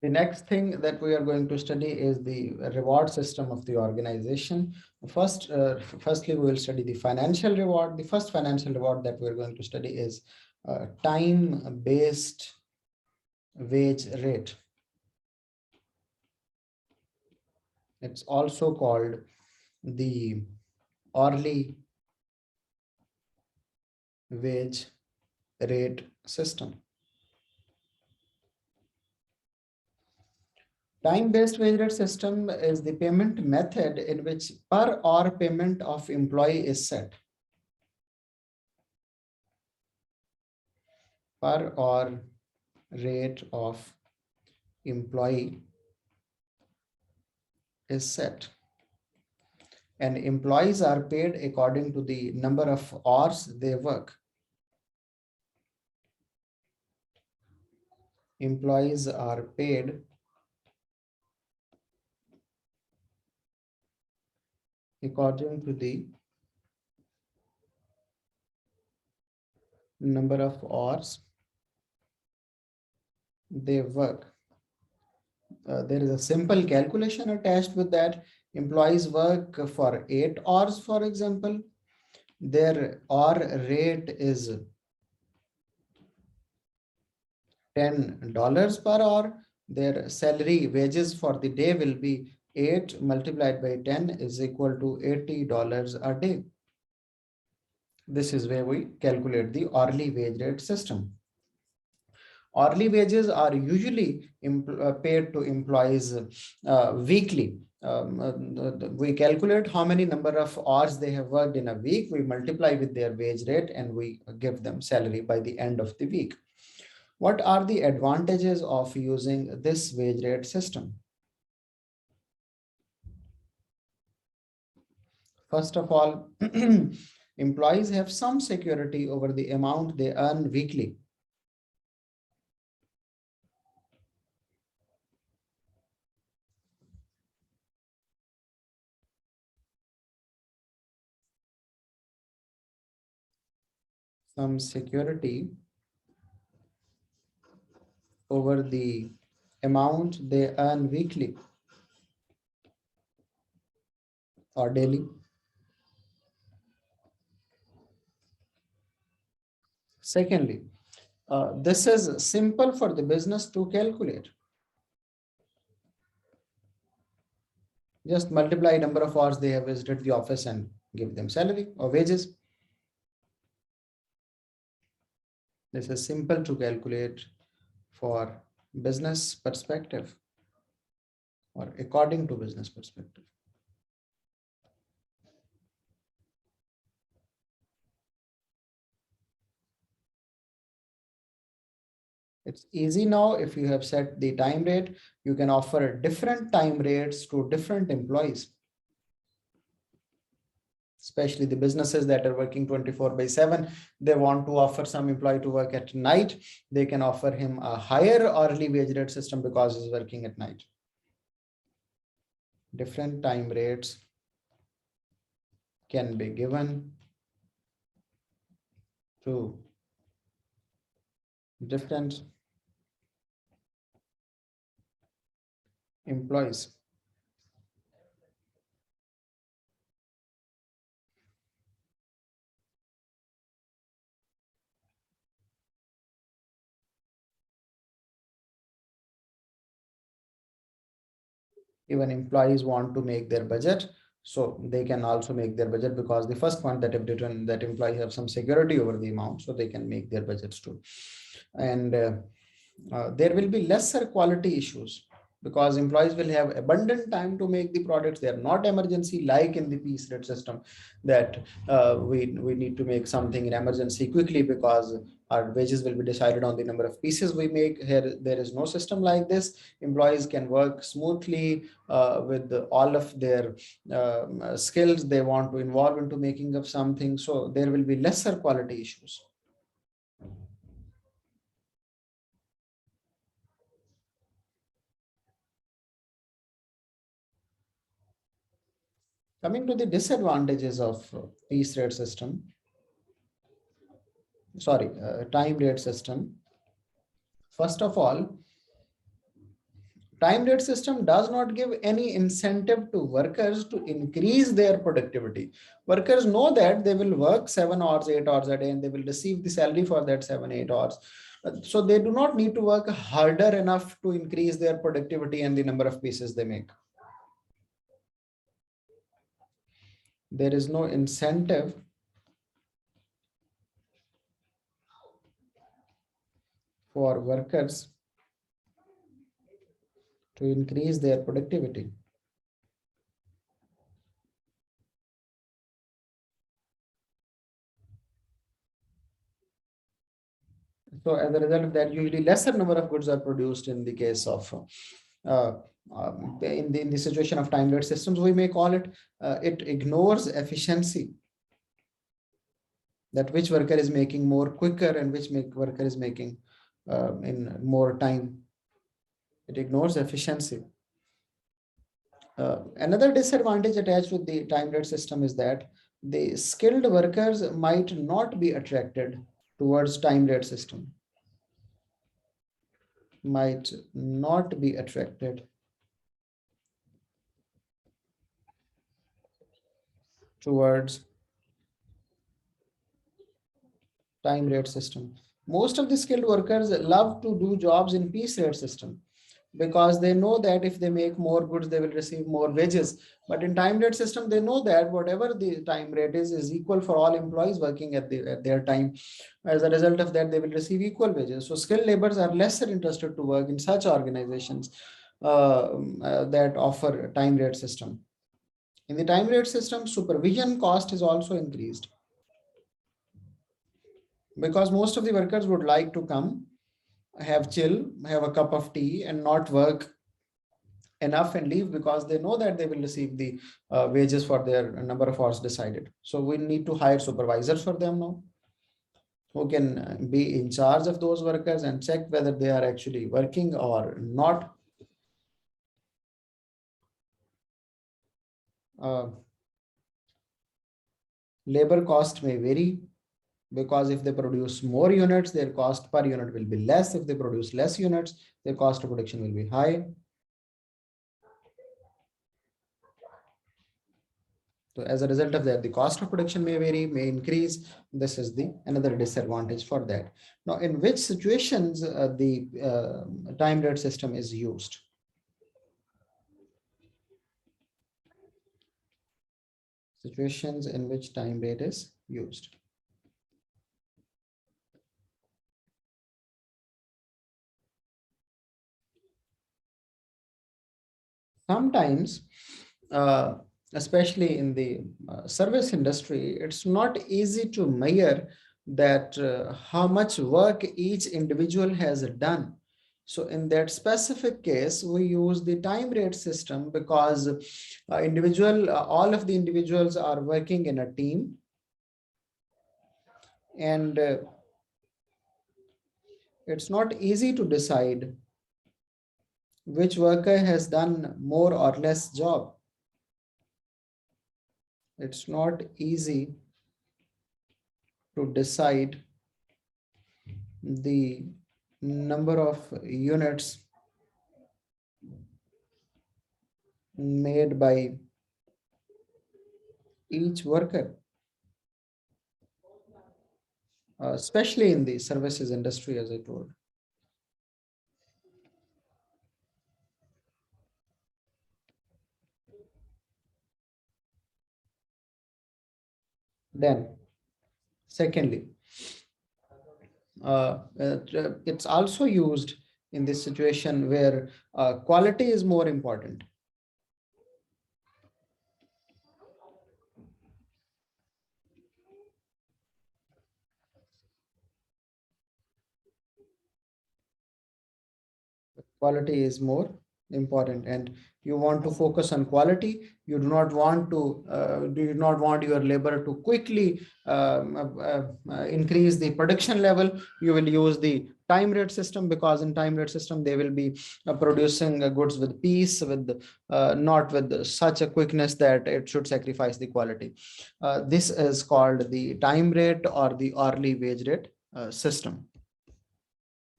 The next thing that we are going to study is the reward system of the organization. Firstly, we will study the financial reward. The first financial reward that we are going to study is time-based wage rate. It's also called the hourly wage rate system. Time-based wage rate system is the payment method in which per hour payment of employee is set. Per hour rate of employee is set. And employees are paid according to the number of hours they work. Employees are paid according to the number of hours they work. There is a simple calculation attached with that. Employees work for 8 hours, for example. Their hour rate is $10 per hour. Their salary wages for the day will be 8 multiplied by 10 is equal to $80 a day. This is where we calculate the hourly wage rate system. Hourly wages are usually paid to employees weekly. We calculate how many number of hours they have worked in a week. We multiply with their wage rate and we give them salary by the end of the week. What are the advantages of using this wage rate system? First of all, employees have some security over the amount they earn weekly. Some security over the amount they earn weekly or daily. Secondly, this is simple for the business to calculate. Just multiply number of hours they have visited the office and give them salary or wages. This is simple to calculate for business perspective or according to business perspective. It's easy now. If you have set the time rate, you can offer different time rates to different employees. Especially the businesses that are working 24/7, they want to offer some employee to work at night. They can offer him a higher hourly wage rate system because he's working at night. Different time rates can be given to different employees. Even employees want to make their budget, so they can also make their budget, because the first point that I've written, that employees have some security over the amount, so they can make their budgets too. And there will be lesser quality issues because employees will have abundant time to make the products. They are not emergency like in the piece rate system, that we need to make something in emergency quickly because our wages will be decided on the number of pieces we make. Here there is no system like this. Employees can work smoothly with all of their skills they want to involve into making of something, so there will be lesser quality issues. Coming to the disadvantages of piece rate system, time rate system. First of all, Time rate system does not give any incentive to workers to increase their productivity. Workers know that they will work 7 hours, 8 hours a day, and they will receive the salary for that 7, 8 hours. So they do not need to work harder enough to increase their productivity and the number of pieces they make. There is no incentive for workers to increase their productivity. So as a result of that, usually lesser number of goods are produced in the case of in the situation of time rate systems. We may call it it ignores efficiency, that which worker is making more quicker and which worker is making in more time. It ignores efficiency. Another disadvantage attached with the time rate system is that the skilled workers might not be attracted towards time rate system. Might not be attracted towards time rate system. Most of the skilled workers love to do jobs in piece rate system because they know that if they make more goods, they will receive more wages. But in time rate system, they know that whatever the time rate is equal for all employees working at their time. As a result of that, they will receive equal wages. So skilled laborers are lesser interested to work in such organizations that offer time rate system. In the time rate system, supervision cost is also increased because most of the workers would like to come, have chill, have a cup of tea, and not work enough and leave because they know that they will receive the wages for their number of hours decided. So we need to hire supervisors for them now, who can be in charge of those workers and check whether they are actually working or not. Labor cost may vary because if they produce more units, their cost per unit will be less. If they produce less units, their cost of production will be high. So as a result of that, the cost of production may vary, may increase. This is the another disadvantage for that. Now, in which situations the time rate system is used? Situations in which time rate is used. Sometimes, especially in the service industry, it's not easy to measure that how much work each individual has done. So in that specific case, we use the time rate system because all of the individuals are working in a team, and it's not easy to decide which worker has done more or less job. It's not easy to decide the number of units made by each worker, especially in the services industry, as I told. Then, secondly, it's also used in this situation where quality is more important. Quality is more important, and you want to focus on quality. You do not want your labor to quickly increase the production level. You will use the time rate system because in time rate system they will be producing goods with peace, with not with such a quickness that it should sacrifice the quality. This is called the time rate or the hourly wage rate system.